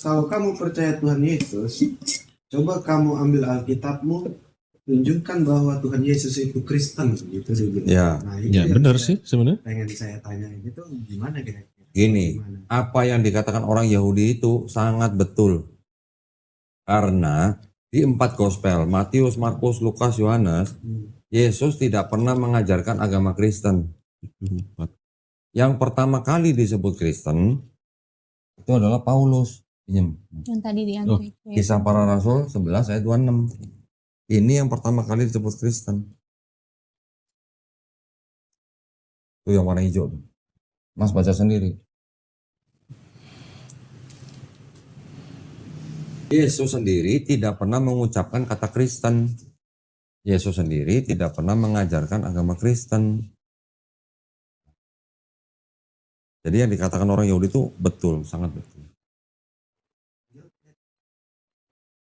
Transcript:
kalau kamu percaya Tuhan Yesus, coba kamu ambil Alkitabmu, tunjukkan bahwa Tuhan Yesus itu Kristen gitu dia bilang. Ya. Nah, Ya yang benar saya sih sebenarnya. pengen saya tanya itu gimana kira-kira? Gini, Gimana? apa yang dikatakan orang Yahudi itu sangat betul. Karena di 4 gospel, Matius, Markus, Lukas, Yohanes, Yesus tidak pernah mengajarkan agama Kristen. Yang pertama kali disebut Kristen itu adalah Paulus. Yang tadi diantri. Kisah Para Rasul 11 ayat 26. Ini yang pertama kali disebut Kristen. Itu yang warna hijau tuh. Mas baca sendiri. Yesus sendiri tidak pernah mengucapkan kata Kristen. Yesus sendiri tidak pernah mengajarkan agama Kristen. Jadi yang dikatakan orang Yahudi itu betul, sangat betul.